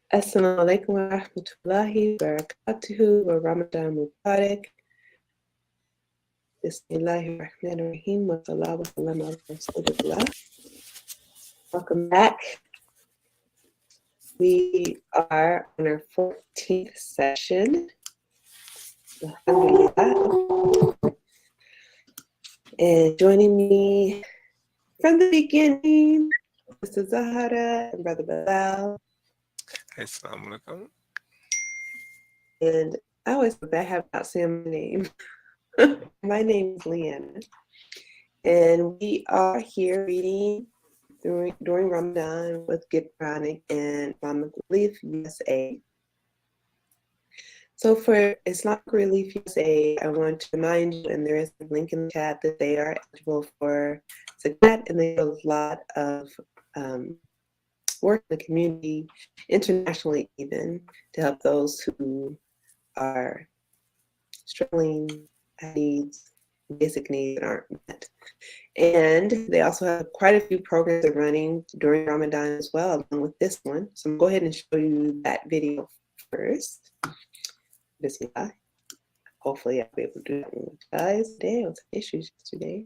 Assalamu alaikum wa rahmatullahi wa barakatuhu wa Ramadan Mubarak. Bismillahir Rahmanir Rahim wa sallallahu wa sallam ala Rasulillah. Welcome back. We are on our 14th session. Alhamdulillah. And joining me from the beginning, Mr. Zahara and Brother Bilal. Assalamu alaikum. And I always feel bad having not saying my name. My name is Leanna. And we are here reading during Ramadan with Good Quranic and Islamic Relief USA. So for Islamic Relief USA, I want to remind you, and there is a link in the chat, that they are eligible for zakat, and they do a lot of work in the community, internationally even, to help those who are struggling, have needs, basic needs that aren't met. And they also have quite a few programs they're running during Ramadan as well, along with this one. So I'm going to go ahead and show you that video first. Bismillah. Hopefully I'll be able to do that one with you guys today. I was having issues yesterday.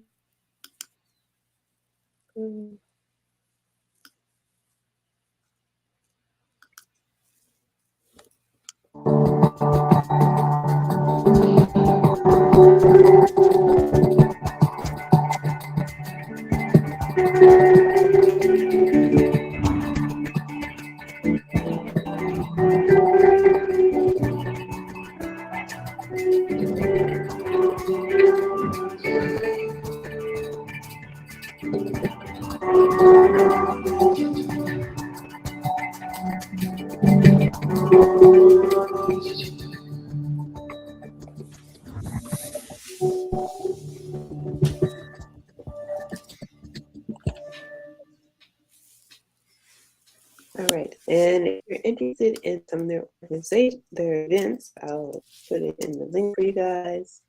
All right, and if you're interested in some of their organization, their events, I'll put it in the link for you guys.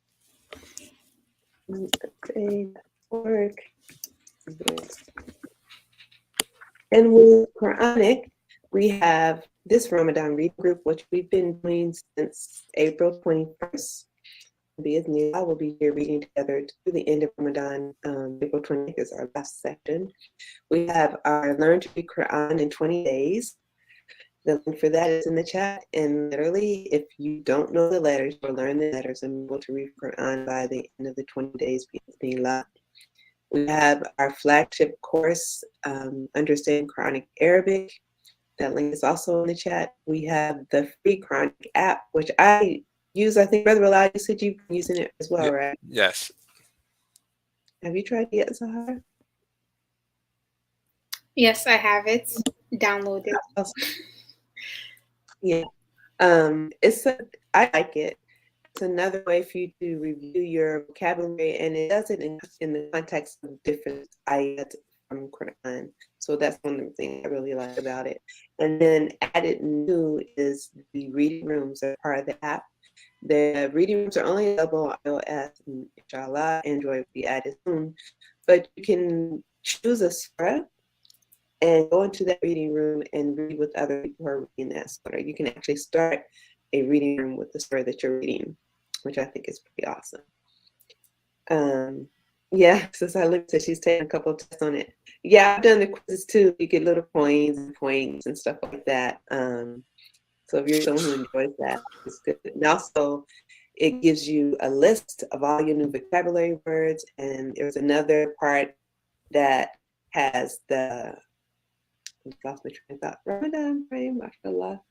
Work. And with Quranic, we have this Ramadan reading group, which we've been doing since April 21st. Bismillah, we'll be here reading together to the end of Ramadan. April 20th is our last session. We have our Learn to Read Quran in 20 Days. The link for that is in the chat. And literally, if you don't know the letters, you'll learn the letters and be able to read Quran by the end of the 20 days. Bismillah. We have our flagship course, Understanding Quranic Arabic. That link is also in the chat. We have the free Quranic app, which I use. I think Brother Bilal, you said you've been using it as well, right? Yes. Have you tried it yet, Zahara? Yes, I have it downloaded. Yeah. I like it. It's another way for you to review your vocabulary, and it does it in the context of different ayat from Quran. So that's one of the things I really like about it. And then added new is the reading rooms that are part of the app. The reading rooms are only available on iOS, and inshallah, Android will be added soon. But you can choose a surah and go into that reading room and read with other people who are reading that surah. You can actually start a reading room with the surah that you're reading, which I think is pretty awesome. Yeah, Sister Luke said she's taking a couple of tests on it. Yeah, I've done the quizzes too. You get little coins and points and stuff like that. So if you're someone who enjoys that, it's good. And also, it gives you a list of all your new vocabulary words. And there's another part that has the, I lost my train of thought. Ramadan frame, mashallah.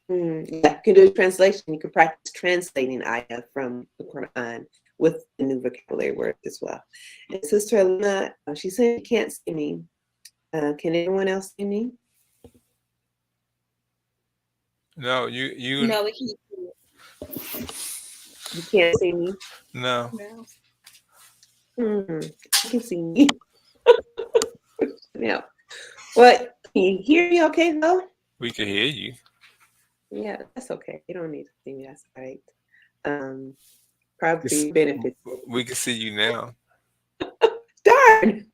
Yeah, you can do a translation. You can practice translating ayah from the Quran with the new vocabulary words as well. And Sister Elena, she said she can't see me. Can anyone else see me? No, you. No, we can see it. You can't see me? No. You can see me. Yeah. What? Can you hear me okay though? We can hear you. Yeah, that's okay. You don't need to see me. That's all right. Probably for your benefit. We can see you now. Darn.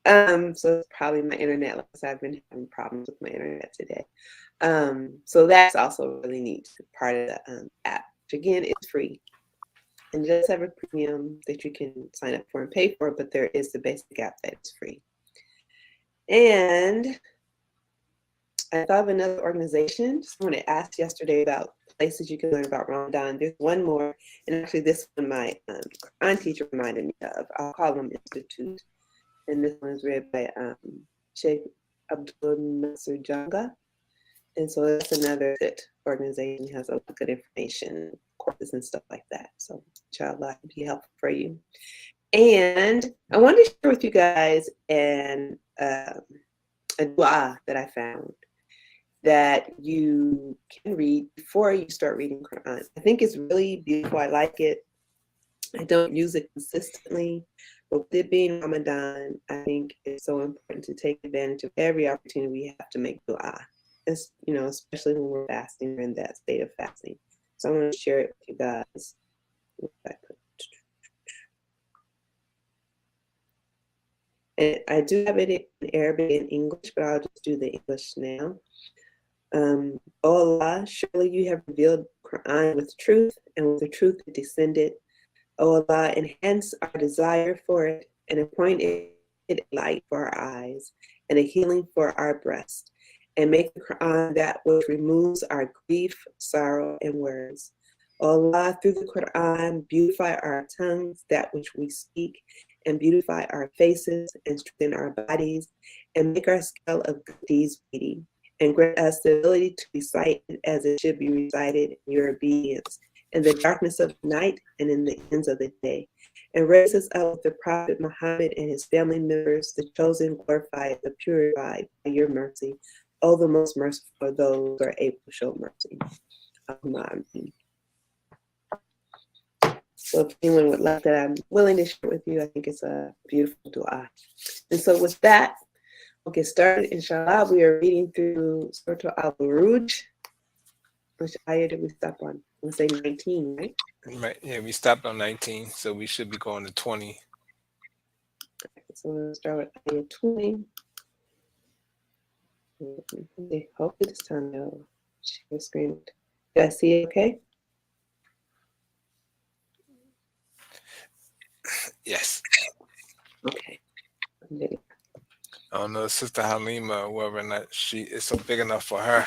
So it's probably my internet. Like I said, I've been having problems with my internet today. So that's also really neat part of the app, which again is free. And it does have a premium that you can sign up for and pay for, but there is the basic app that is free. And I thought of another organization. Someone had asked yesterday about places you can learn about Ramadan. There's one more, and actually this one my Quran teacher reminded me of. I'll call them Institute. And this one is read by Sheikh Abdul Nasser Janga. And so that's another good organization. Has a lot of good information, courses and stuff like that. So inshallah, it'll be helpful for you. And I wanted to share with you guys a dua that I found that you can read before you start reading Quran. I think it's really beautiful. I like it. I don't use it consistently, but with it being Ramadan, I think it's so important to take advantage of every opportunity we have to make dua. It's, especially when we're fasting, we're in that state of fasting. So I'm going to share it with you guys. And I do have it in Arabic and English, but I'll just do the English now. O Allah, surely you have revealed Quran with truth, and with the truth it descended. O Allah, enhance our desire for it, and appoint it a light for our eyes, and a healing for our breast, and make the Quran that which removes our grief, sorrow, and worries. O Allah, through the Quran, beautify our tongues, that which we speak, and beautify our faces, and strengthen our bodies, and make our scale of good deeds weighty, and grant us the ability to recite it as it should be recited in your obedience, in the darkness of the night and in the ends of the day. And raise us up with the Prophet Muhammad and his family members, the chosen, glorified, the purified by your mercy. O the most merciful for those who are able to show mercy. Amen. So if anyone would like that, I'm willing to share with you. I think it's a beautiful dua. And so with that, we'll get started. Inshallah, we are reading through Surah Al-Buruj. Which ayah did we stop on? I'm going to say 19, right? Right. Yeah, we stopped on 19, so we should be going to 20. So we'll start with ayah 20. Hopefully this time they'll share the screen. Did I see it okay? Yes. Okay. I don't know, Sister Halima, or whoever, not it's so big enough for her.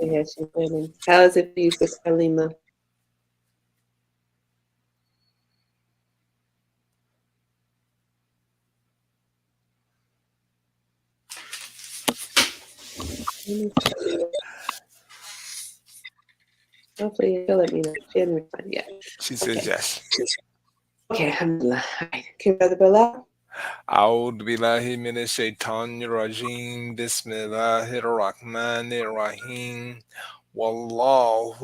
Yeah, she's winning. How is it for you, Sister Halima? Hopefully she'll let me know. She hasn't responded yet. She says yes. Okay, alhamdulillah. All right. Okay, Brother Bilal. أعوذ بالله من الشيطان الرجيم بسم الله الرحمن الرحيم والله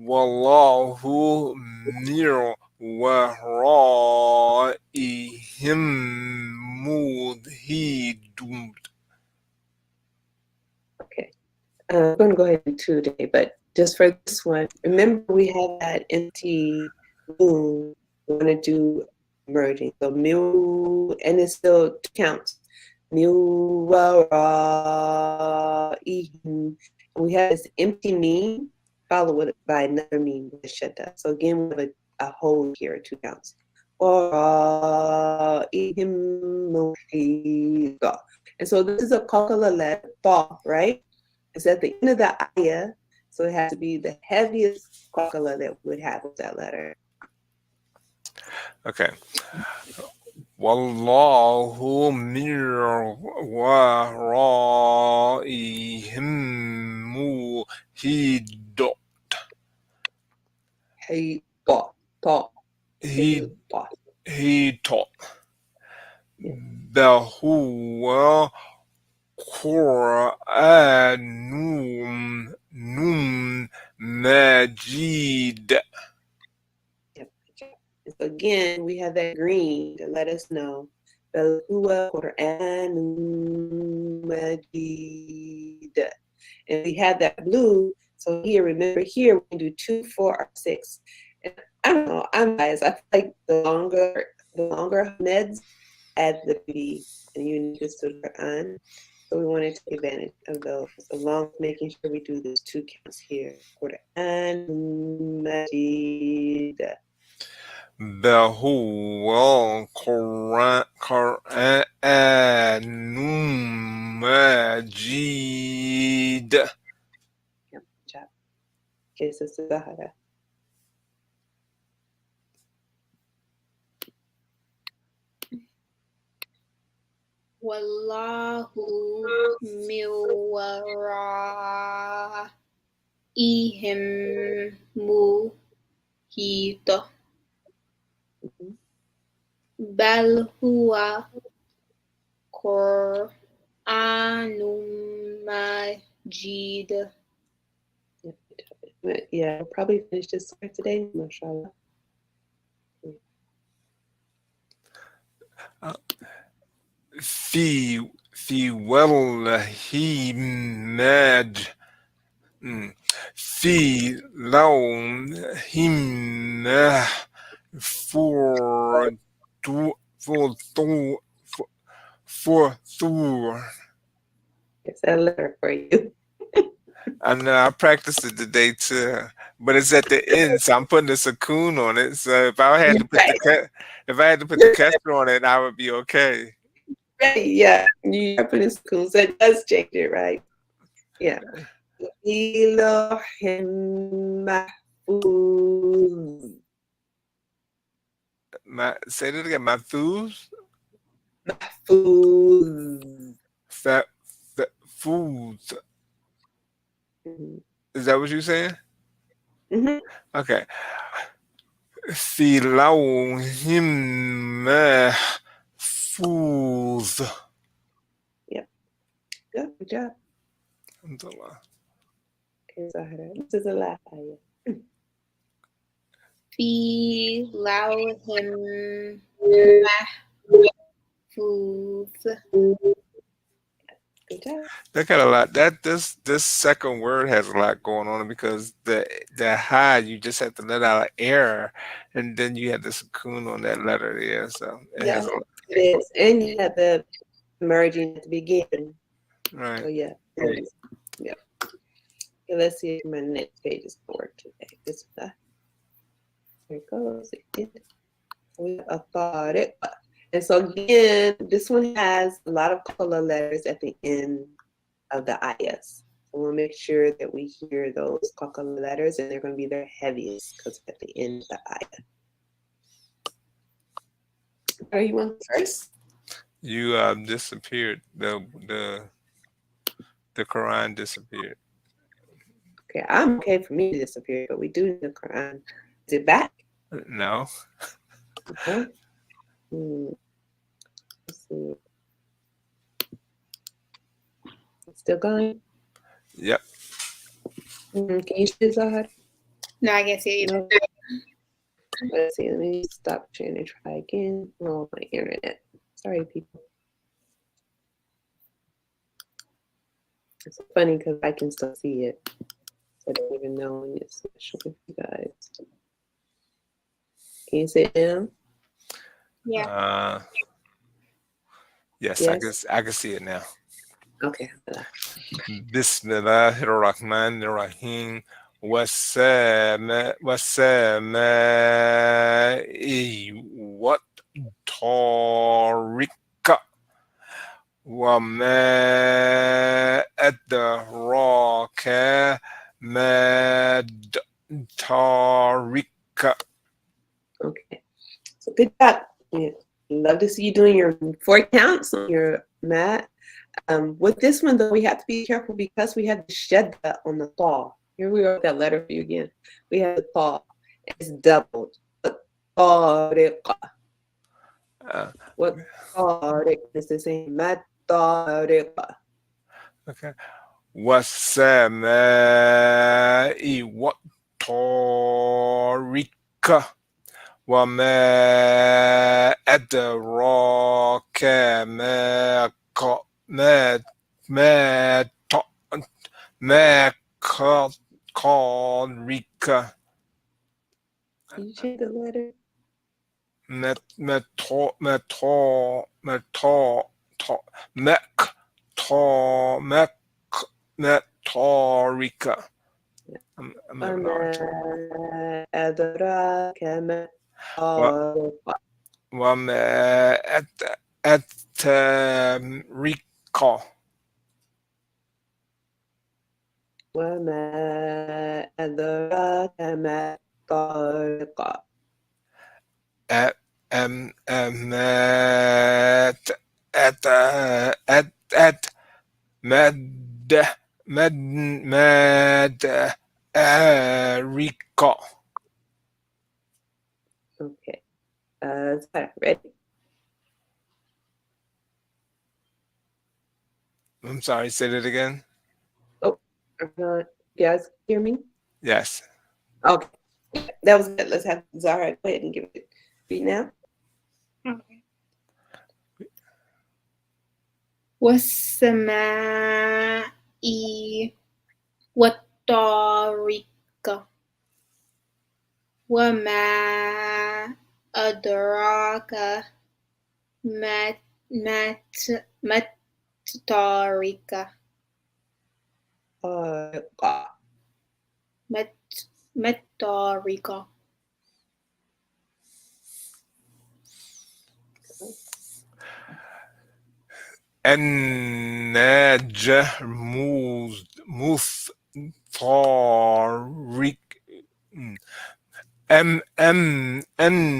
والله من ورائهم محيط. Okay. I'm going to go ahead and do 2 today, but just for this one, remember we have that empty moon. We're going to do merging. So mu, and it still counts. Mu ihim. We have this empty mean, followed by another mean with a shadda. So again, we have a whole here, 2 counts. And so this is a qalqala letter, ta, right? It's at the end of the ayah, so it has to be the heaviest qalqala that we would have with that letter. Okay. Wallahu min waraihim muhit. Hey, ta, ta, He ta. taught Bahuwa Quranum Majid. Yep. So again, we have that green to let us know. Bahuwa Quranum Majid. And we have that blue. So here, remember here, we can do 2, 4, or 6. And I don't know. I'm biased. I feel like the longer Neds add the beauty and uniqueness to the Quran. So we want to take advantage of those, along with making sure we do these 2 counts here. Quran Majid. بهو قرآن مجيد. Yep, good job. Okay, Sister Zahara. Wallahu min waraihim muhit. Mhm. Bal huwa Qur'anun Majid. Yep, good job. Yeah, we'll probably finish this surah today, mashallah. في والله ماج في لوم محفوظ for Thor. It's a letter for you. I know I practiced it today too, but it's at the end, so I'm putting a cocoon on it. So if I had to put if I had to put the casper on it, I would be okay. Right, yeah. You are putting schools. That does change it, right? Yeah. Elohim Mahfuz. Say that again. My foods, Mahfuz. foods. Mhm. Is that what you're saying? Mhm. Okay. في لوح محفوظ. Yep. Good job. Alhamdulillah. Okay, Zahra. This is a laugh ayah. Fi lawhim mahfuz. Good job. That got a lot. This second word has a lot going on because the high you just have to let out an air, and then you have the cocoon on that letter there. So it has Yeah, it is. And you had the merging at the beginning. right. So yeah. Yeah. Okay, let's see if my next page is going to work today. This there it goes. We have a thought. And so again, this one has a lot of color letters at the end of the ayahs. So we'll make sure that we hear those color letters, and they're going to be their heaviest because at the end of the ayah. Are you on first? You disappeared. The Quran disappeared. Okay, I'm okay for me to disappear, but we do need the Quran. Is it back? No. No? Let's see. It's still going? Yep. Can you see Zahar? No, I guess it. No. Let's see. Let me stop sharing and try again. Oh, my internet. Sorry, people. It's funny because I can still see it. So I don't even know when it's special with you guys. Can you see it now? Yeah. Yes, Yes. I can see it now. Okay. Bismillahirrahmanirrahim. والسماء والطارق وما أدراك ما الطارق. Okay. So good job. Yeah. Love to see you doing your 4 counts on your mat. With this one, though, we have to be careful because we have the shadda on the thaw. Here we are with that letter for you again. We have the thaw. It's doubled. Tariqa. What tariq is the same? Mat tariqa. Okay. والسماء والطارق وما أدراك ما ما ما قارك. Can you change the letter? Metorica. I'm having a hard time. وما أدراك ما What الطارق at recall. وما أدراك ما الطارق At at at mad recall. Okay. Zara, ready? I'm sorry, say that again. Oh, you guys hear me? Yes. Okay. That was good. Let's have Zara go ahead and give it read now. Okay. والسماء والطارق وما أدراك ما الطارق طارق ما الطارق النجم مثارك النجم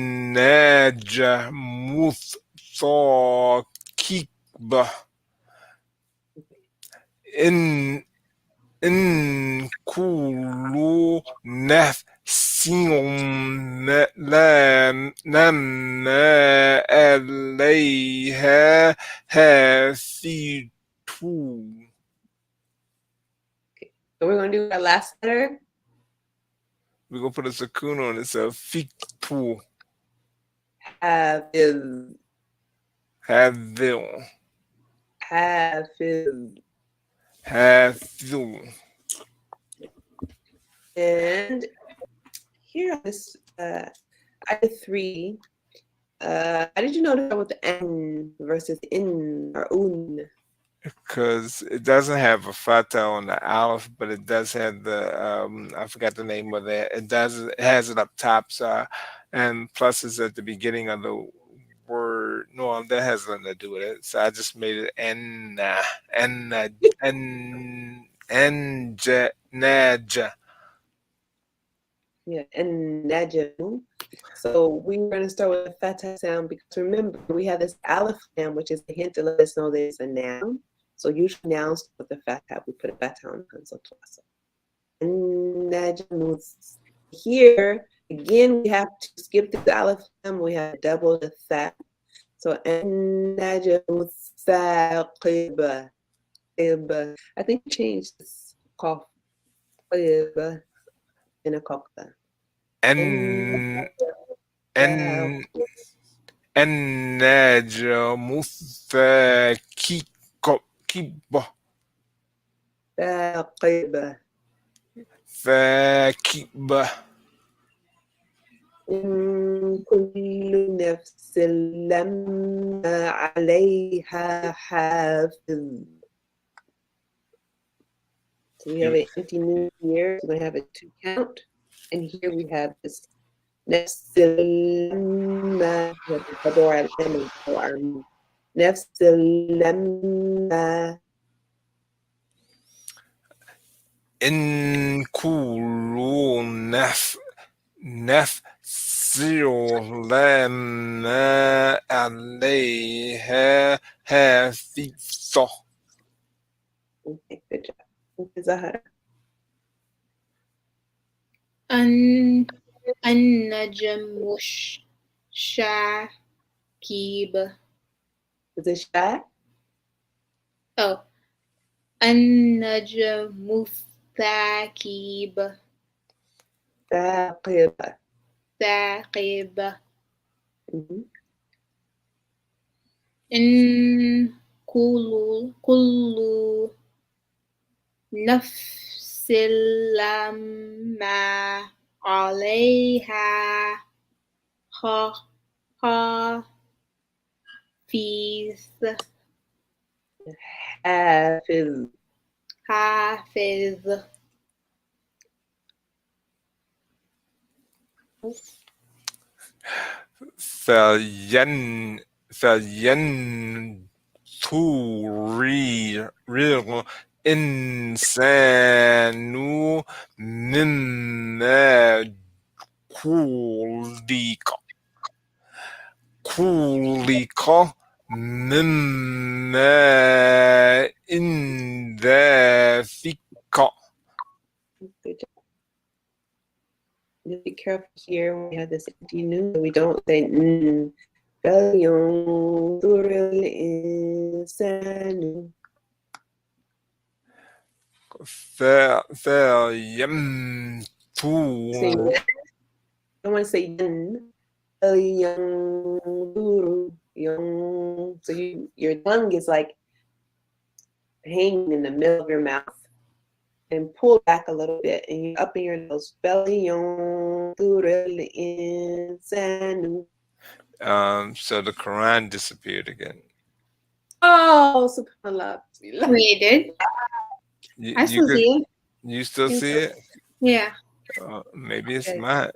مثاقب إن كل نفس لما عليها حافظ. So we're going to do our last letter. We're going to put a sukun on it, so fiqtu. Hafiz. Havil. Hafiz. Havil. And here on this item 3, how did you notice that with the N versus in or un? Because it doesn't have a fata on the aleph, but it does have the I forgot the name of that. It has it up top, so and plus it's at the beginning of the word. No, that has nothing to do with it. So I just made it naja. Yeah, and najm. So we're going to start with the fatah sound because remember we have this aleph sound, which is a hint to let us know that it's a noun. So usually nouns with the fatah, we put a fatah on the so najm. Here again, we have to skip the aleph sound. We have to double the tha. So najm thaqib. I think we changed this cough in a cough. النجم الثاقب. ثاقبة ثاقب. إن كل نفس لما عليها حافظ. So we have an empty new here. So we have a 2 count. And here we have this نفس لما double our lemon for our نفس لما إن كل نفس لما عليها حافظ. Okay, good job. Okay, Zahara. النجم الشاكب. Is it shy? Oh, النجم الثاقب. ثاقبة. ثاقب. Mhm. إن كل نفس لما عليها حافظ حافظ. حافظ فلين فلينظر الإنسان مما خلق من ماء دافق. Good job. Just be careful here when we have this empty noon. We don't say mm. فلينظر الإنسان. Say فلينظر I don't want to say yin. فلينظر. So your tongue is like hanging in the middle of your mouth and pull back a little bit and you're up in your nose. فلينظر الإنسان. So the Quran disappeared again. Oh, subhanAllah. Wait, it did? You, I you still could, see it. you still see it? Yeah. Maybe it's Okay. not.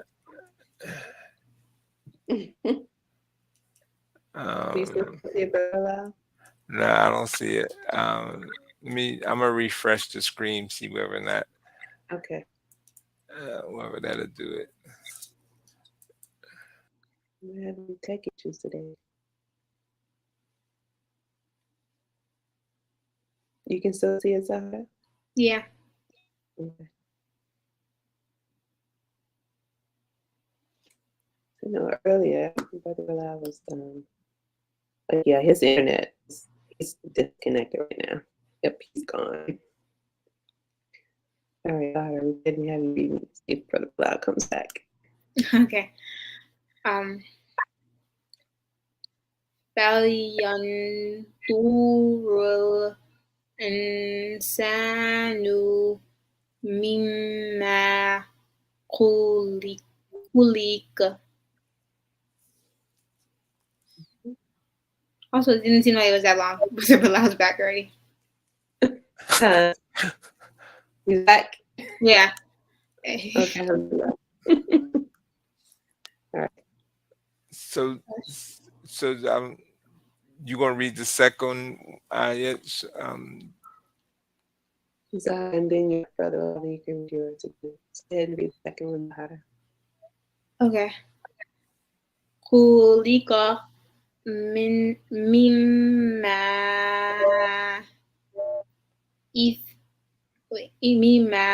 Do you still see it, Brother? No, I don't see it. I'm gonna refresh the screen, see whether or not Okay. whether that'll do it. We're having tech issues today. You can still see it, Zahra? Yeah. Okay. I know earlier, Brother Bilal was but yeah, his internet is disconnected right now. Yep, he's gone. All right, Zahra, we didn't have you reading. See if Brother Bilal comes back. Okay. فلينظر الإنسان مما خلق. Also, it didn't seem like it was that long. But I was back already. He's back. Yeah. Okay. Alhamdulillah. All right. So you gonna read the second ayat? Zahra, and then your brother, then you can do yours again. Go ahead and read the second one, Zahra. Okay. خلق مما مما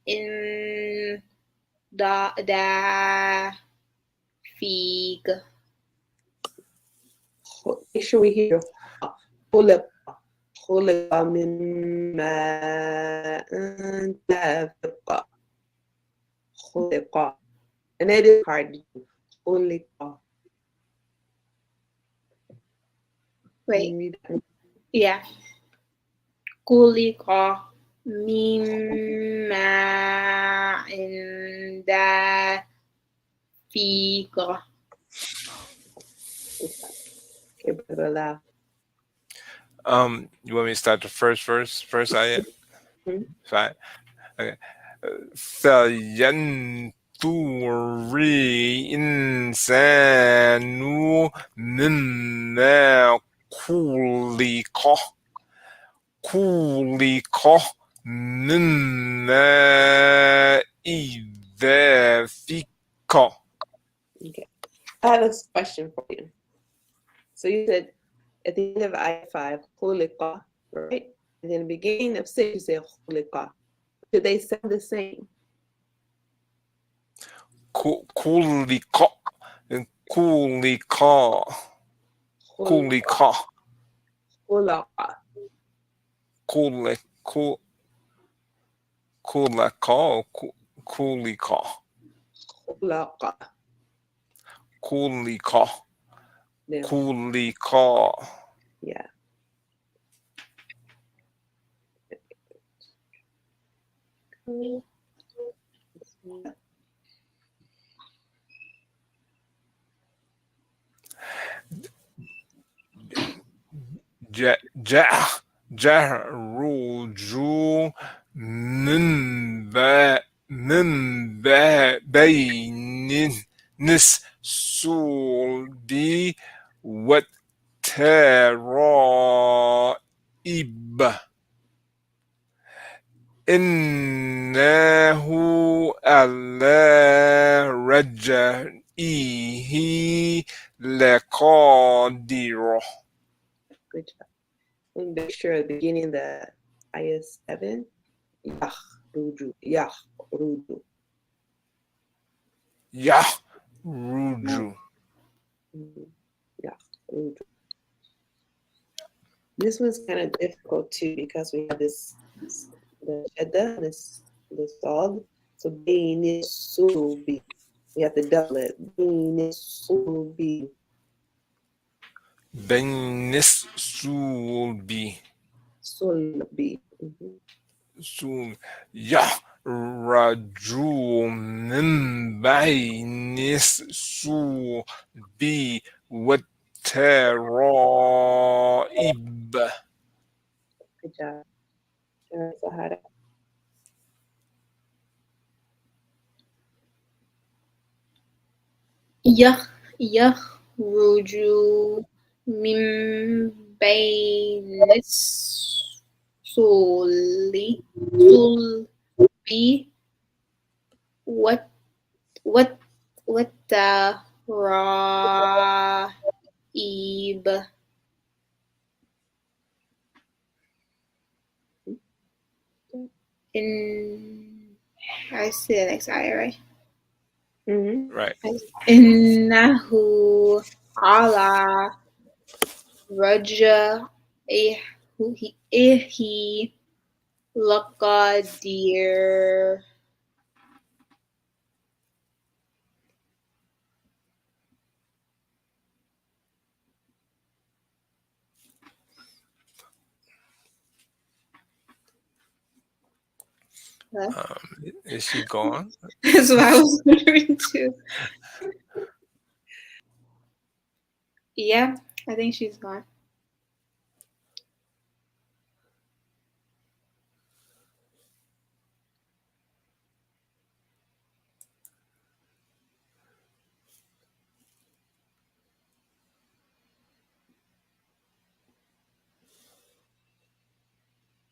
إن دافيق. Make sure we hear خلق خلق من ماء دافق. خلق. And it is hard to do. خلق. Wait. Yeah. خلق من ماء دافق. Okay, Brother Bilal. You want me to start the first ayat? Mhm. Fine. Okay. فلينظر الإنسان مما خلق من ماء دافق. Okay. I have a question for you. So you said at the end of ayah 5, خلق, right? And then the beginning of 6, you said خلق. Do they sound the same? خلق Yeah. Yeah. Ja, ja, جهرج من بين الصلب والترائب إنه على رجعه لقادر. Good job. And make sure at the beginning the IS 7. Yah, ruju. Yah, ruju. يخرج. Mhm. Yah, ruju. This one's kind of difficult too because we have the shedda, this dog. So bein sulubi. We have to double it. Bein sulubi. بين الصلب Sulbi. Mhm. صلب يخرج من بين الصلب والترائب. Good job. Sahara. يخرج من بين الصلب والت والت والترائب. In I see the next ayah, right? Mm-hmm. Right. إنه على رجعه لقدير. Is she gone? That's what I was wondering too. Yeah, I think she's gone.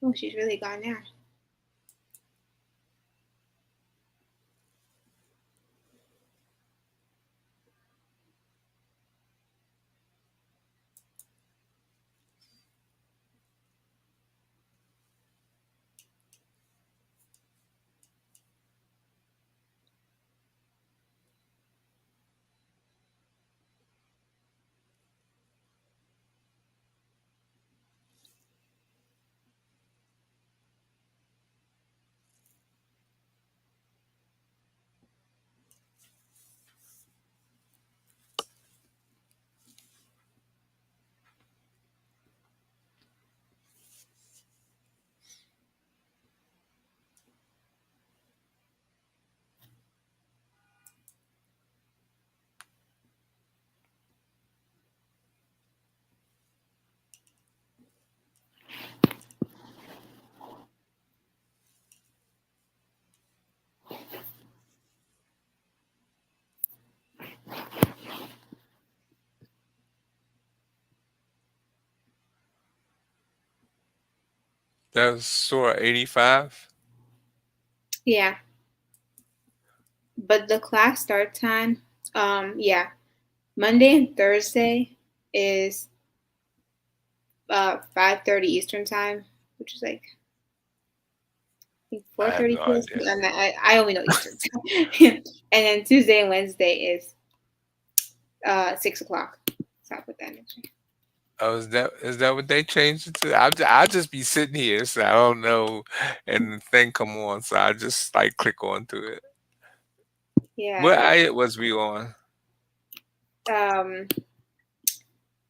Oh, she's really gone now. That was Surah 85. Yeah, but the class start time, yeah, Monday and Thursday is 5:30 Eastern time, which is like I think I have no 4:30 idea. PST. I only know Eastern time. And then Tuesday and Wednesday is 6 o'clock. So I'll put that in there. Oh, is that what they changed it to? I'll just be sitting here, so I don't know, and the thing come on, so I just like click onto it. What Yeah. ayat was we on?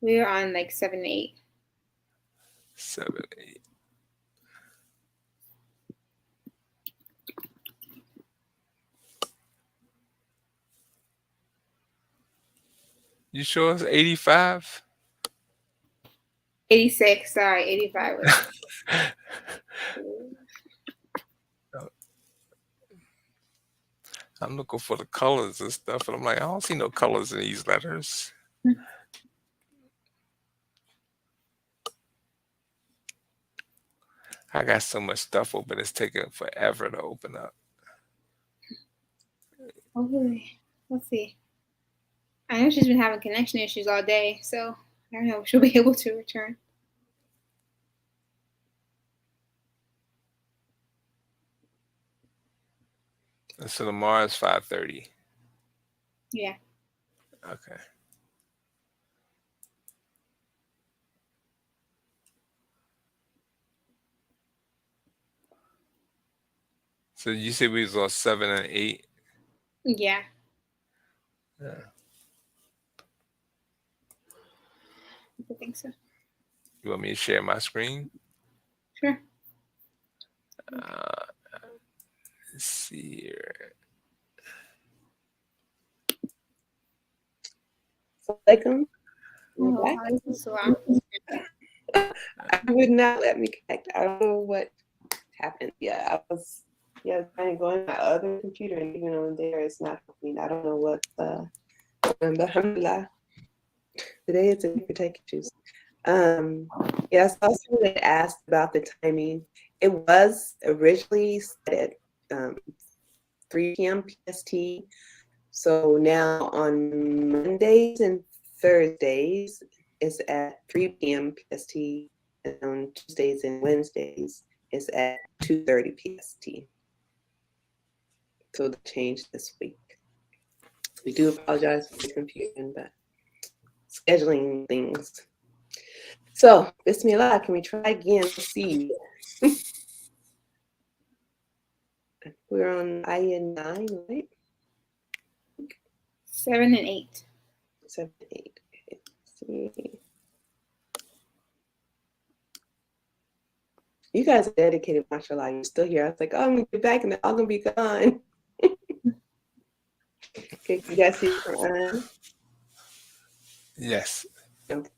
We were on like 7 and 8. 7, 8. You sure it's 85? 86. Sorry, 85 was. I'm looking for the colors and stuff, and I'm like, I don't see no colors in these letters. I got so much stuff open, it's taking forever to open up. Hopefully, let's see. I know she's been having connection issues all day, so I don't know if she'll be able to return. And so tomorrow is 5:30. Yeah. Okay. So you said we was on 7 and 8? Yeah. Yeah. I think so. You want me to share my screen? Sure. Let's see here. Assalamualaikum. Oh, this is so loud. I would not let me connect. I don't know what happened. I was trying to go on my other computer, and even on there, it's not happening. I don't know what. But alhamdulillah, today it's a for tech issues. I saw someone that asked about the timing. It was originally set at 3 p.m. PST. So now on Mondays and Thursdays, it's at 3 p.m. PST, and on Tuesdays and Wednesdays, it's at 2:30 PST. So the change this week. We do apologize for the confusion, but scheduling things. So, Bismillah, can we try again? Let's see. We're on Ayah 9, right? 7 and 8. 7, 8. Okay. Let's see. You guys are dedicated, mashallah. You're still here. I was like, oh, I'm going to be back and they're all going to be gone. Okay, you guys see the Quran? Yes. Okay.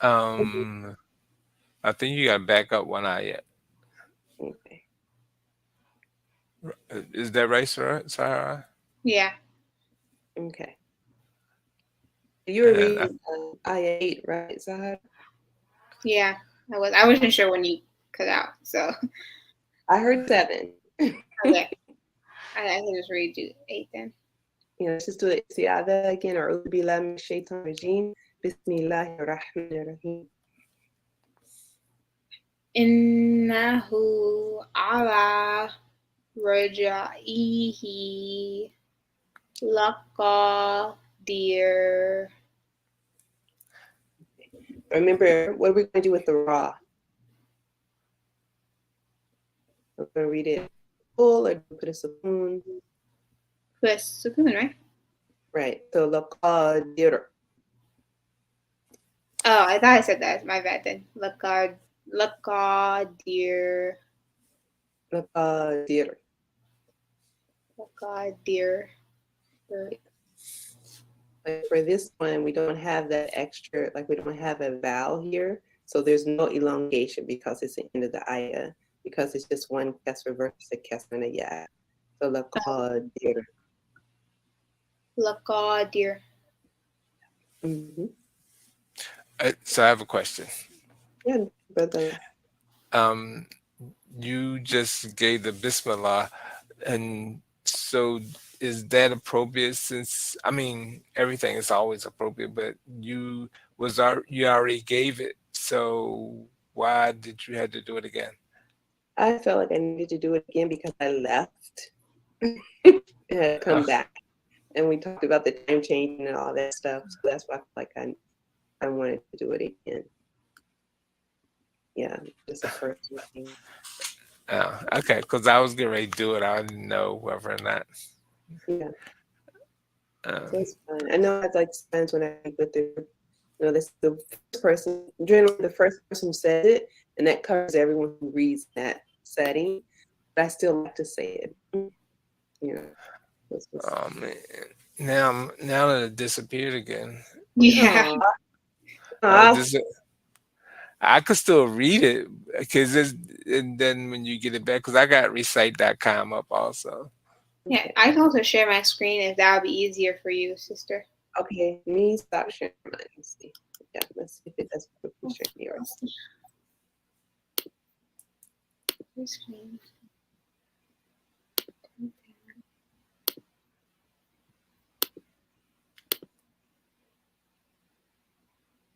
I think you got to back up one eye yet. Okay. Is that right, Sarah? Yeah. Okay. You were reading Ayah 8, right, Zahar? Yeah, I was. I wasn't sure when you cut out, so. I heard 7. Okay. I can just read you 8 then. Let's just do it. Isti'adha again. A'udhu billahi minash shaitanir rajim. Bismillahir rahmanir rahim. Innahu ala raja'ihi laqadir. Remember, what are we going to do with the raw? We're going to read it full or put a sukoon? Put a sukoon, right? Right. So laqadir. Oh, I thought I said that. My bad then. Laqadir. Laqadir. Laqadir. But for this one, we don't have that extra, like we don't have a vowel here. So there's no elongation because it's the end of the ayah, because it's just one kasra versus a kasra and a ya. So laqadir. Laqadir. Mm-hmm. So I have a question. Yeah, brother. You just gave the Bismillah, and so is that appropriate? Since I mean everything is always appropriate, but you already gave it, so why did you have to do it again? I felt like I needed to do it again because I left and had come back, and we talked about the time changing and all that stuff. So that's why I felt like I wanted to do it again. Yeah, just a personal thing. Oh, okay, because I was getting ready to do it. I didn't know whether or not. Yeah. So it's fun. I know it's like times when I think with this the first person, generally the first person who says it, and that covers everyone who reads that setting. But I still like to say it. Oh man, Now that it disappeared again. Yeah. Aw. Oh, Aw. this I could still read it because and then when you get it back, because I got recite.com up also. Yeah. Okay. I can also share my screen if that would be easier for you, sister. Okay. Let me stop sharing mine. Let's see. Yeah, let's see if it does quickly share yours. Your screen.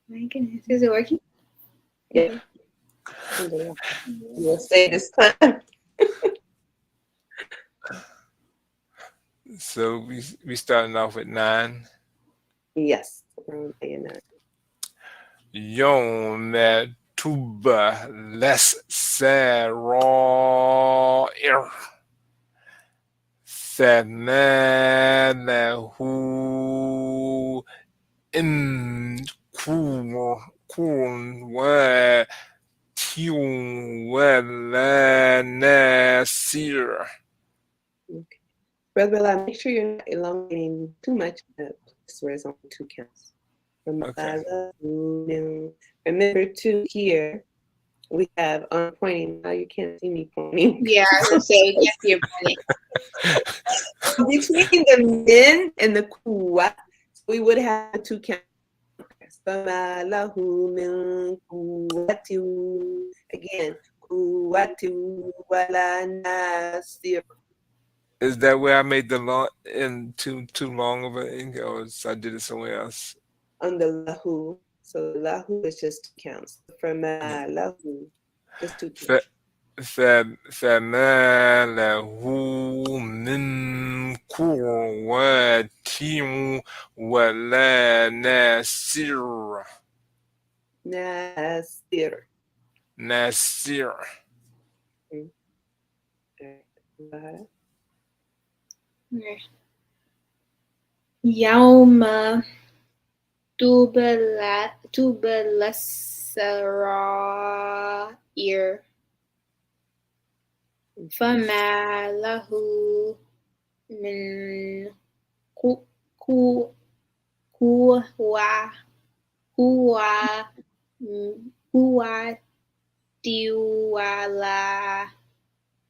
My goodness. Is it working? Yeah. Alhamdulillah. You'll say this time. So we starting off with 9. Yes. I'm saying that. يوم تبلى السرائر فما له إن كون ولا ناصر. Okay. Brother Bilal, make sure you're not elongating too much in the place where it's only 2 counts. Okay. Remember to here we have pointing. Now you can't see me pointing. Yeah, I was gonna say you can't see your body. Between the min and the kuwa, we would have 2 counts. فَمَا لَهُ مِن قُوَّةٍ. Again, قُوَّةٍ وَلَا نَاصِرٍ. Is that where I made the long in too long of an ink, or I did it somewhere else? On the lahu. So lahu is just 2 counts. Yeah. فَمَا lahu, just 2 ف counts. ف فما له من قوة ولا ناصر. نَاصِرٍ. ناصر. Alright. يوم تبلى السرائر فما له من قوة قوة ولا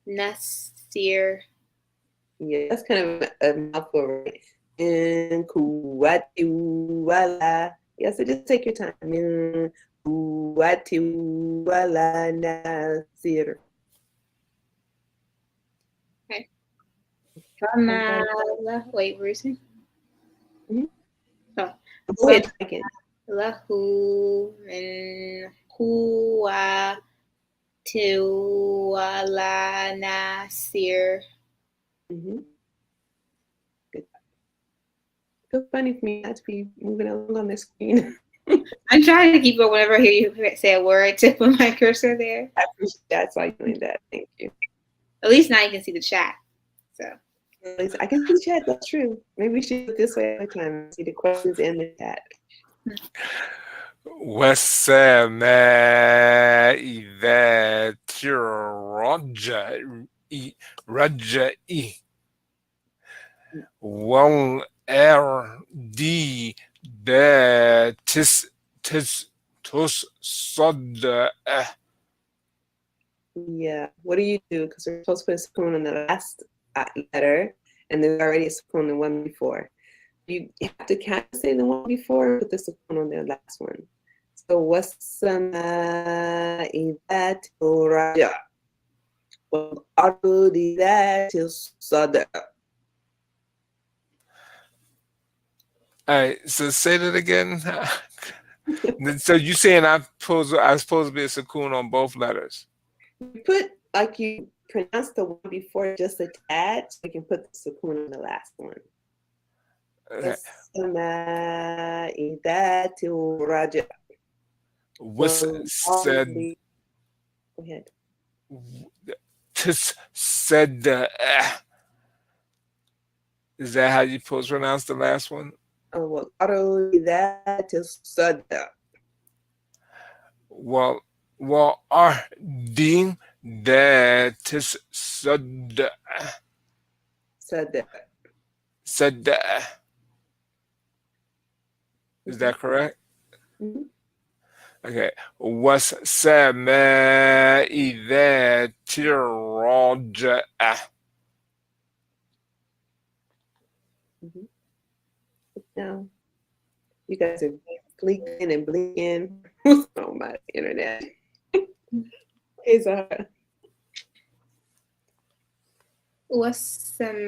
نصير. Yeah, that's kind of a mouthful, right? In kuwati wala. Yeah, so just take your time. In kuwati wala nasir. Okay. فما له wait, where is it? Mhm. Oh. Go ahead, try again. له من قوة ولا نصير. Mm-hmm. Good. So funny for me not to be moving along on the screen. I'm trying to keep up whenever I hear you say a word to put my cursor there. I appreciate that. So I'm doing that. Thank you. At least now you can see the chat. So At least I can see the chat. That's true. Maybe we should do it this way every time. See the questions in the chat. والسماء ذات الرجع رجع والأرض ذات تصدع. Yeah. What do you do? Because we're supposed to put a spoon on the last letter, and there's already a spoon on the one before. You have to kind of say the one before and put the spoon on the last one. So وَالسَّمَاءِ ذَاتِ الرَّجْعِ وَالْأَرْضِ ذَاتِ الصَّدْعِ. All right, so say that again. So you saying I'm supposed to be a sukoon on both letters? You put like you pronounce the one before just a tad, so you can put the spoon on the last one. Okay. وَالسَّمَاءِ ذَاتِ الرَّجْعِ. What's said? Go ahead. Said. Is that how you supposed to pronounce the last one? وَالْأَرْضِ ذَاتِ الصَّدْعِ. وأرض ذات الصدع. صدع. صدع. Is that correct? Mhm. Okay. والسماء ذات الرجعة. Mhm. Now, you guys are blinking and blinking. What's wrong with my internet? It's والسماء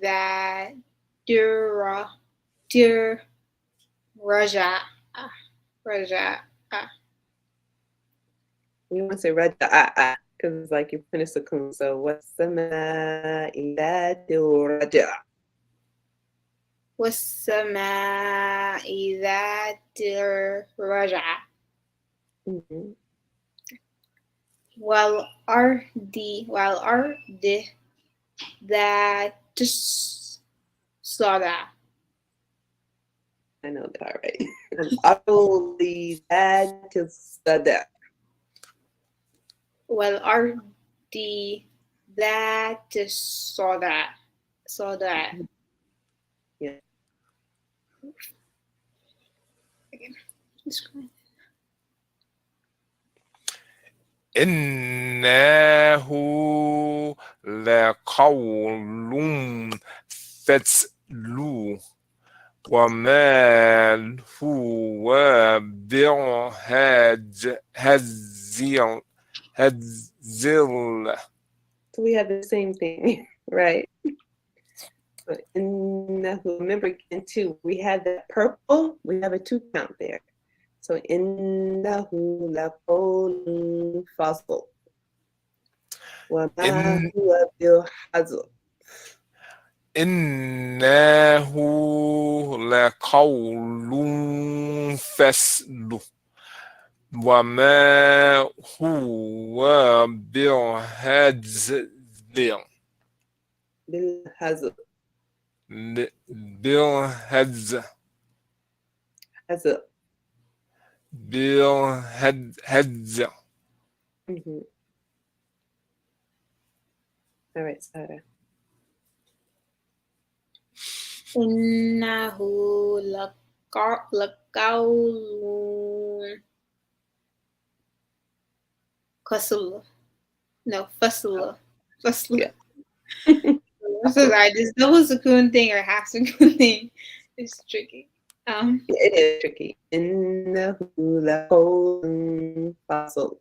ذات الر- در رجع رجع we want to say raja because it's like you finish the kun. So what's the raja? والسماء ذات الرجع Mhm. والأرض ذات الصدع I know that already. Utterly that to sada. والأرض ذات الصدع Yeah. إنه لقول فصل وما هو هزل. So we have the same thing, right? But remember again too, we have that purple, we have a 2 count there. So إنه لقول فصل وما هو بالحزن. إنه لقول فصل وما هو بالهزل. بالحزن. بالهزل. حزن. بالهزل. Mhm. All right, Sarah. إنه لقول فصل Yeah. So sorry, this double sukoon thing or half sukoon thing is tricky. It is tricky. إنه لقول فصل.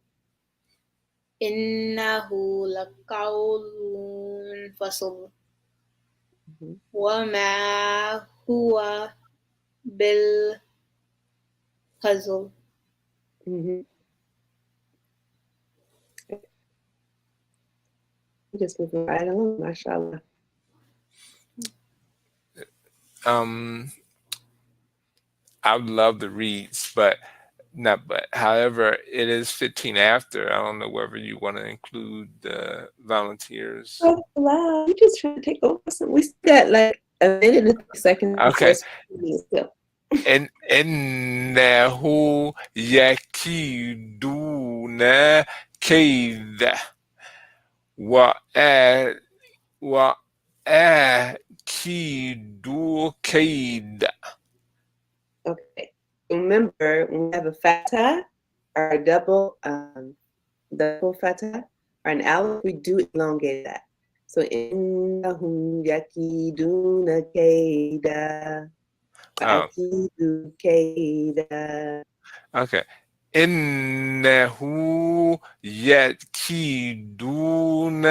إنه لقول فصل Mhm. وما هو بالهزل. Mhm. Just moving right along, mashallah. I would love to read, but however, it is 15 after. I don't know whether you want to include the volunteers. Oh, wow. We just trying to take over some. We still got like a minute and 30 seconds before Okay. still. إنه يكيدون كيدا وأكيد كيدا. Okay. Remember, when we have a fatah or a double fatah or an aleph, we do elongate that. So innahum yakiduna kaida. Akidu kaida. Okay. إنه يكيدون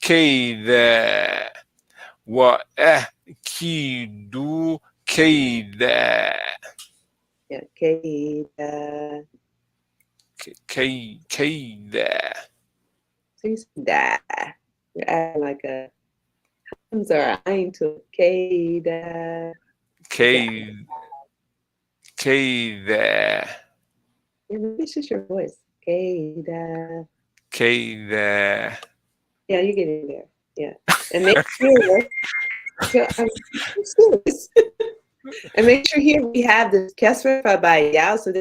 كيدا وأكيد كيدا. Yeah, kaida. كيدا. So you say da. You're adding like a hamza or a ain to it. Kaida. كيدا. Yeah, maybe it's just your voice. Kaida. كيدا. Yeah, you're getting there. Yeah. And make sure, I'm serious. And make sure here we have the kesra by yao, so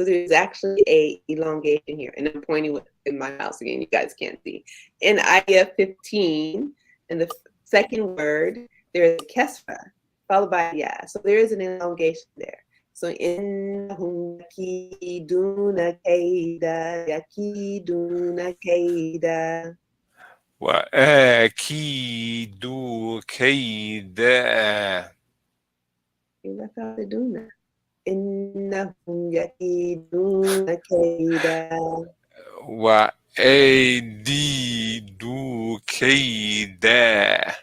there's actually a elongation here. And I'm pointing with in my mouse again, you guys can't see. In ayah 15, in the second word, there's a kesra. followed by yeah. So there is an elongation there. So innahum yakiduna kaida, yakiduna kaida. وأكيد كيدا. You left out the duna. إنهم يكيدون كيدا. وأيديد كيدا.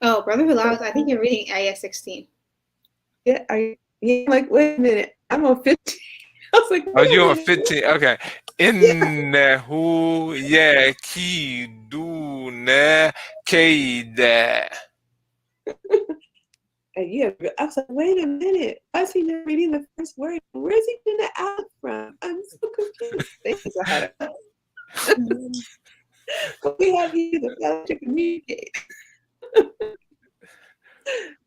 Oh, Brother Bilal, I think you're reading Ayah 16. Yeah, yeah, like, wait a minute. I'm on 15. I was like, Oh, wait a you're on minute. 15. Okay. إنه يكيدون كيدا. And yeah, I was like, wait a minute. Why is he not reading the first word? Where's he getting the out from? I'm so confused. Thank you, Sahara. But we have here the power to communicate.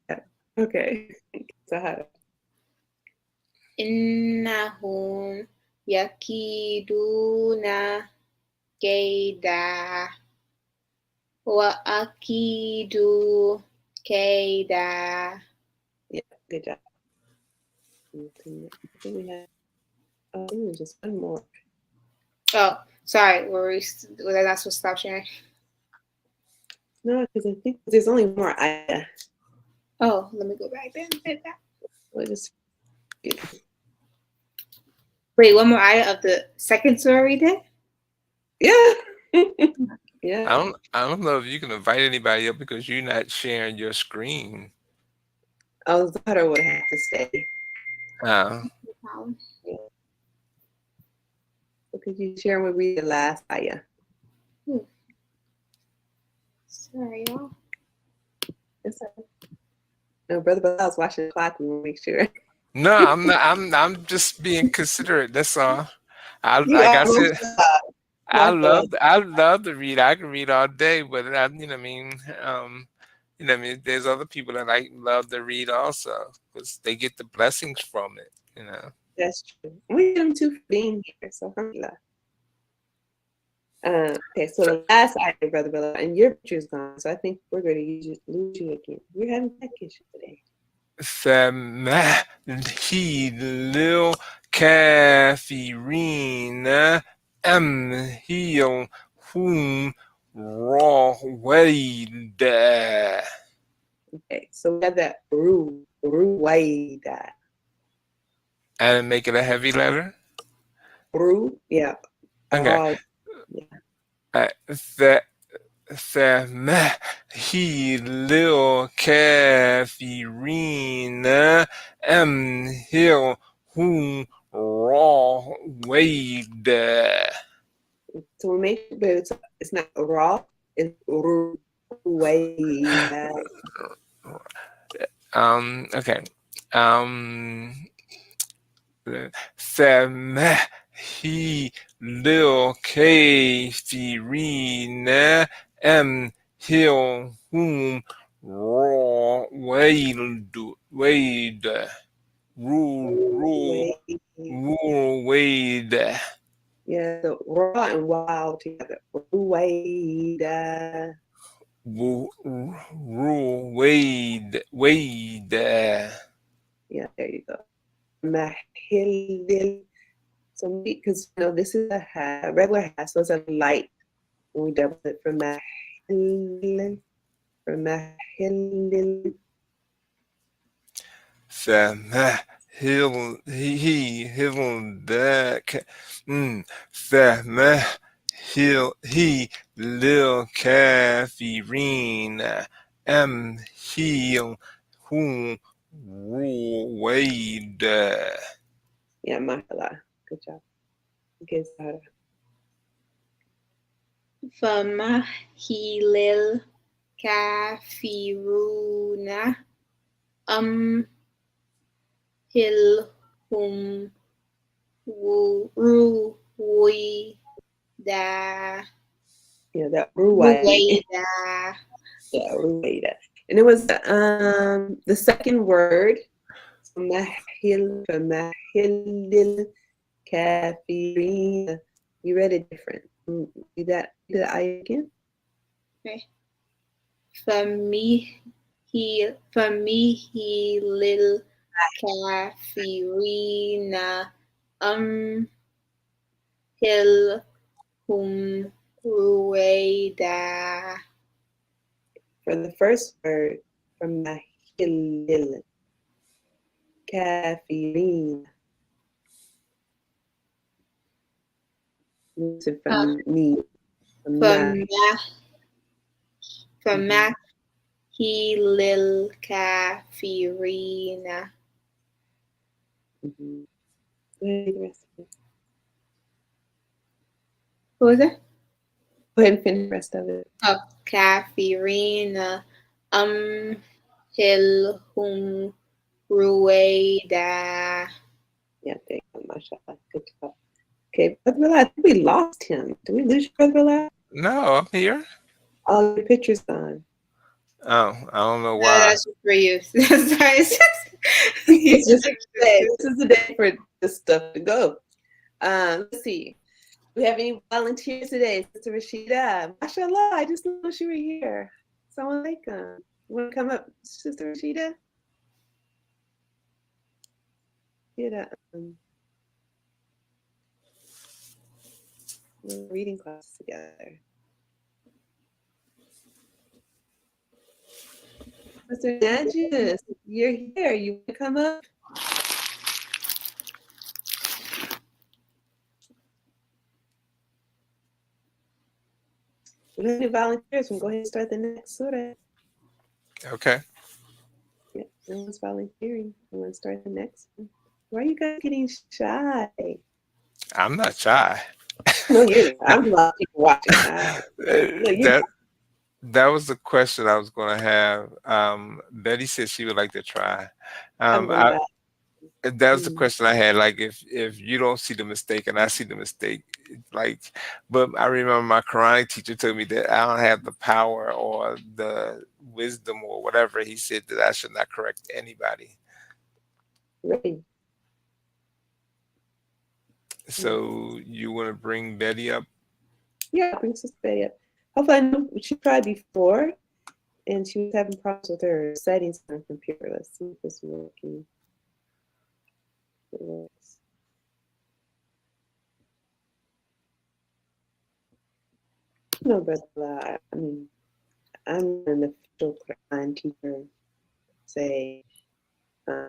Yeah. Okay. Thank you, Sahara. إنهم يكيدون كيدا وأكيد كيدا. Yeah, good job. I think we have, just one more. Oh, sorry. Was I not supposed to stop sharing? No, because I think there's only more ayah. Oh, let me go back then. We'll just Wait, one more ayah of the second surah we did? yeah. Yeah. I don't know if you can invite anybody up because you're not sharing your screen. Oh, Zahara would have to stay. Oh. Yeah. So could you share with me the last ayah? Sorry, y'all. Yes, sir. No, Brother Bilal's watching the clock. We want to make sure. No, I'm not. I'm just being considerate. That's all. You Like are I said, I my love to read. I can read all day, but you know what I mean. You know what I mean. There's other people that love to read also because they get the blessings from it. You know. That's true. We get them too for being here. So alhamdulillah. Okay, so the last item, Brother Bella, and your picture's gone, so I think we're going to lose you again. We're having tech issues today. فمهل الكافرين أمهلهم رويدا. Okay, so we have that ruwaida. And make it a heavy letter. Yeah. Okay. Yeah. فمهل الكافرين أمهلهم رويدا. So we make it, but it's not raw, it's ruwaida. Okay. فمهل الكافرين أمهلهم رويدا. رويدا. Yeah, so raw and wild together. Ruwaida. رويدا. Yeah, there you go. Mahil. So because this is a regular ha, so it's a light. When we double it from mahil, فمهل ذاك فمهل للكافرين أمهلهم رويدا. Yeah, mashallah. Good job. Okay, Sarah. فمهل الكافرون أمهلهم رويدا. Yeah, that ruwaida. Yeah, ruwaida. And it was the second word. Mahil kafirin. You read it different. Do that ayah again. Okay. فمهل famihilil kafirina amhilhum ruwaida. For the first word, from Mahilil, Kafirin. Listen from me. From Famahilil kafirina. Mm-hmm. Go ahead and read the rest of it. What was that? Go ahead and finish the rest of it. Oh, kafirina amhilhum ruwaida. Yeah, there you go, mashallah. Good job. Okay, Brother Bilal, I think we lost him. Did we lose you, Brother Bilal? No, I'm here. All your pictures gone. Oh, I don't know No, why. that's just for you. Sorry. It's just a day. This is the day for this stuff to go. Let's see. Do we have any volunteers today? Sister Rashida. Mashallah, I just know you were here. Assalamu alaikum. You want to come up, Sister Rashida? Get a reading class together. Sister Najis, you're here. You want to come up? We have any volunteers. We can go ahead and start the next surah. Okay. Yeah, no one's volunteering. We want to start the next one. Why are you guys getting shy? I'm not shy. No, you're not. I'm a lot of people watching. No, you're That was the question I was going to have. Betty said she would like to try. I'm going back. That was the question I had. Like, if you don't see the mistake and I see the mistake, like, but I remember my Quranic teacher told me that I don't have the power or the wisdom or whatever. He said that I should not correct anybody. Ready. So you want to bring Betty up? Yeah, bring Sister Betty up. Hopefully, I know she tried before, and she was having problems with her settings on her computer. Let's see if this is working. It works. No, Brother, I mean, I'm an official Quran teacher. Say, I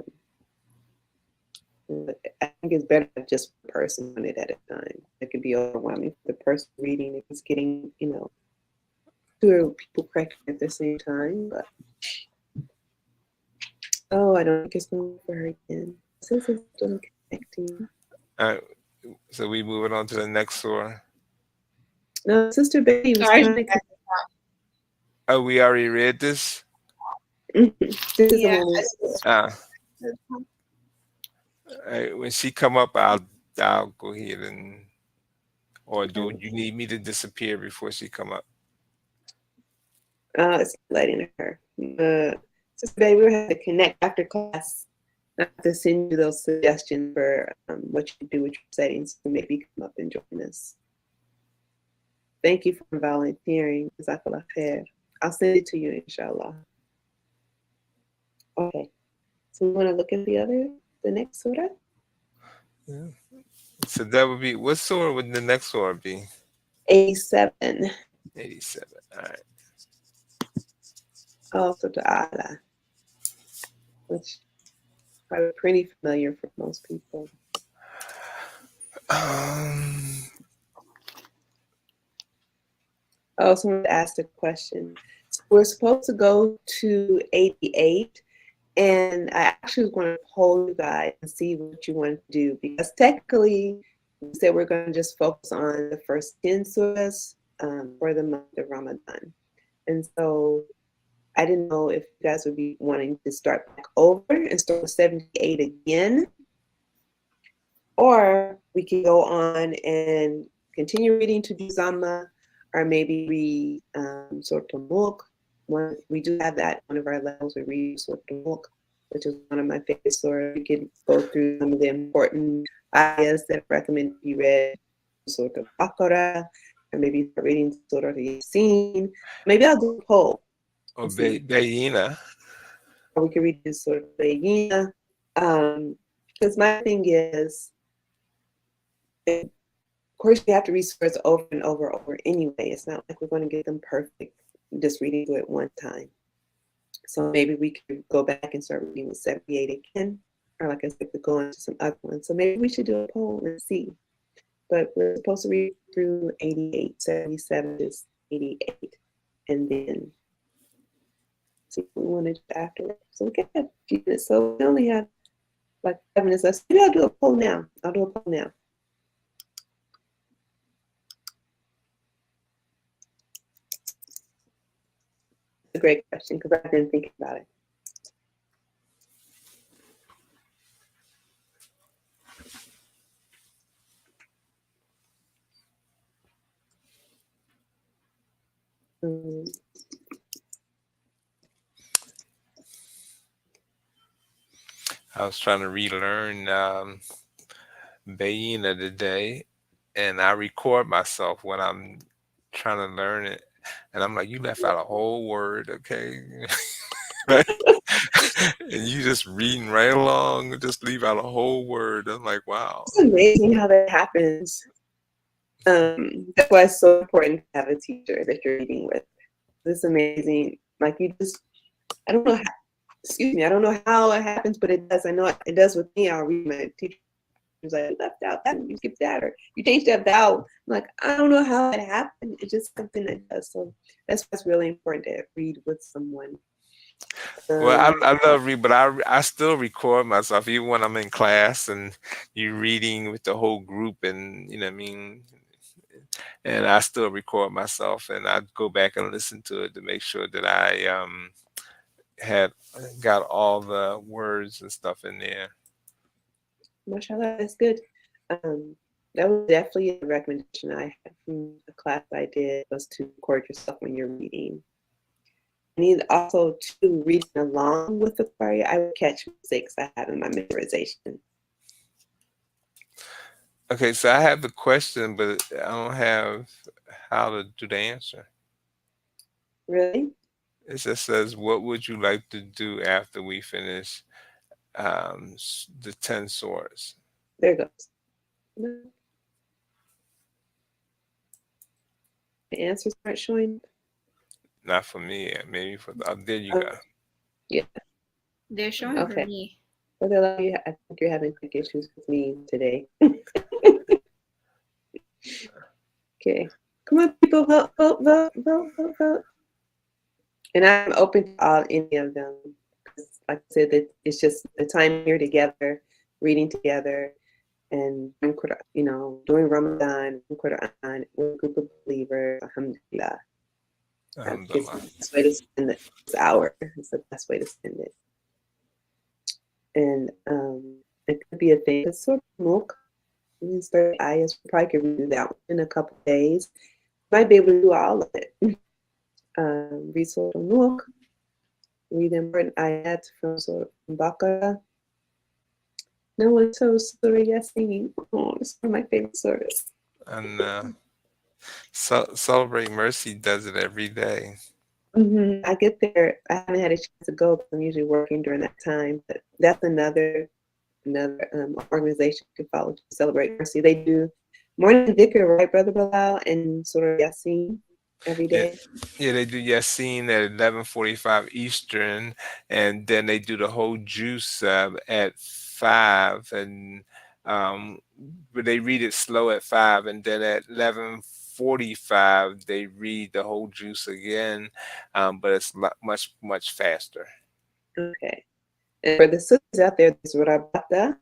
think it's better to have just one person on it at a time. It could be overwhelming for the person reading if it's getting, two people correcting at the same time. But I don't think it's going for her again. Since it's still connecting. So we moving on to the next surah. No, Sister Betty was trying to. Oh, we already read this. This is the one. When she come up, I'll go ahead and. Or do you need me to disappear before she come up? It's letting her. Sister Betty, we were having to connect after class. I have to send you those suggestions for what you do with your settings to maybe come up and join us. Thank you for volunteering. Jazakallah khair. I'll send it to you, inshallah. Okay. So we want to look at the next surah? Yeah. So that would be, what surah would the next surah be? 87. 87. All right. Also to Allah, which probably pretty familiar for most people. I also wanted to ask a question. So we're supposed to go to 88, and I actually was going to poll you guys and see what you want to do, because technically we said we're going to just focus on the first 10 surahs for the month of Ramadan. And so I didn't know if you guys would be wanting to start back over and start with 78 again, or we can go on and continue reading to Juzama, or maybe read Surah Al-Mulk. We do have that one of our levels. We read Surah Al-Mulk, which is one of my favorite surahs. We could go through some of the important ayahs that I recommend you read, Surah Al-Baqarah, or maybe reading Surah Al-Yasin. Maybe I'll do a poll. Or Bayina. or we could read this sort of Bayina. Because my thing is, of course, you have to read stories over and over anyway. It's not like we're going to get them perfect just reading through it one time. So maybe we could go back and start reading with 78 again, or like I said, we go into some other ones. So maybe we should do a poll and see. But we're supposed to read through 88, 77 is 88, and then see what we want to do after. So we got a few minutes. So we only have like 5 minutes left. Maybe I'll do a poll now. I'll do a poll now. It's a great question because I've been thinking about it. I was trying to relearn Bayina today, and I record myself when I'm trying to learn it, and I'm like, "You left out a whole word, okay?" Right? And you just reading right along, just leave out a whole word. I'm like, wow. It's amazing how that happens. That's why it's so important to have a teacher that you're reading with. It's amazing. Like you just, I don't know how, excuse me, I don't know how it happens, but it does. I know it does with me. I'll read my teacher. Like, you left out that, you skipped that, or you changed that vowel. I'm like, I don't know how it happened. It's just something that does. So that's why it's really important to read with someone. Well, I love read, but I still record myself even when I'm in class and you're reading with the whole group, and you know what I mean. And I still record myself, and I go back and listen to it to make sure that I had got all the words and stuff in there. Mashallah, that's good. That was definitely a recommendation I had from the class I did, was to record yourself when you're reading. I need also to reading along with the story. I would catch mistakes I have in my memorization. Okay, so I have the question, but I don't have how to do the answer. Really? It just says, "What would you like to do after we finish the 10 swords?" There it goes. No. The answers aren't showing. Not for me. Maybe for the. There you go. Yeah. They're showing for Okay. me. Well, I think you're having quick issues with me today. Okay. Come on, people, vote, vote, vote, vote, vote, vote. And I'm open to any of them. Like I said, it's just the time here together, reading together, and doing Ramadan, Quran with a group of believers. Alhamdulillah. It's the best way to spend this hour. It's the best way to spend it. And it could be a thing. It's sort of milk. Start ayahs. We probably could redo that one in a couple of days. Might be able to do all of it. Read Surah Al-Mulk, read important ayat from Surah Al-Baqarah. No one chose Surah Yasin. Oh, it's one of my favorite surahs. And Celebrate Mercy does it every day. I get there. I haven't had a chance to go because I'm usually working during that time. But that's another organization you can follow to Celebrate Mercy. They do morning dhikr, right, Brother Bilal, and Surah Yasin every day. Yeah, they do Yasin at 11:45 Eastern, and then they do the whole juice at 5, and but they read it slow at 5, and then at 11:45 they read the whole juice again, but it's much faster. Okay. And for the sisters out there, there's Rabata,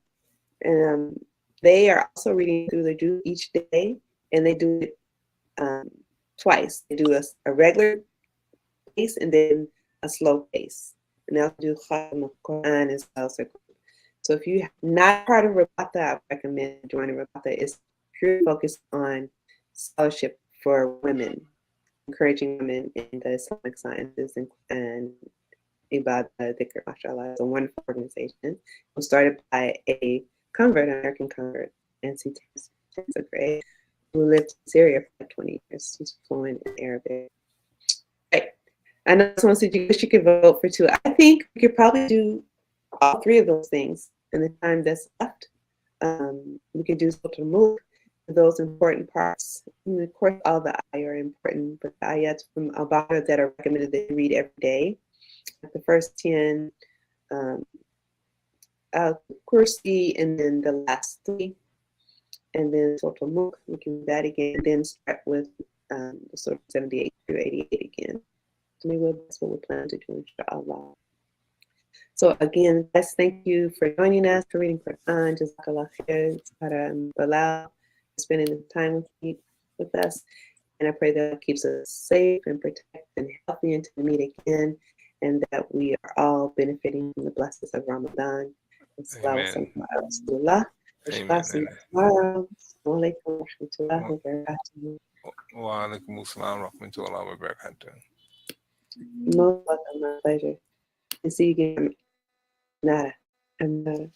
and they are also reading through the juice each day, and they do it twice. They do a regular pace and then a slow pace. And they'll do Khatam al-Quran as well. So if you're not part of Rabata, I recommend joining Rabata. It's purely focused on scholarship for women, encouraging women in the Islamic sciences and Ibadah Dhikr, mashallah. It's a wonderful organization. It was started by a convert, an American convert, Nancy Gray, who lived in Syria for 20 years. She's fluent in Arabic. Right. I know someone said you wish you could vote for two. I think we could probably do all three of those things in the time that's left. We could do Sultan Mulk, those important parts. And of course, all the ayah are important, but the ayats from Al-Baqarah that are recommended that you read every day. The first 10, Kursi, and then the last 3. And then Sultan Mulk, we can do that again, and then start with the sort of 78 through 88 again. So maybe that's what we plan to do, inshallah. So again, guys, thank you for joining us, for reading Quran. Jazakallah khair, para Bilal, spending the time with us. And I pray that it keeps us safe and protected and healthy until we meet again, and that we are all benefiting from the blessings of Ramadan. Amen. Rasulullah. Amen. Assalamu alaikum wa rahmatullahi wa barakatuh. Wa alaikum assalam wa rahmatullahi wa barakatuh. Most welcome, my pleasure. And see you again. Nada. Nada.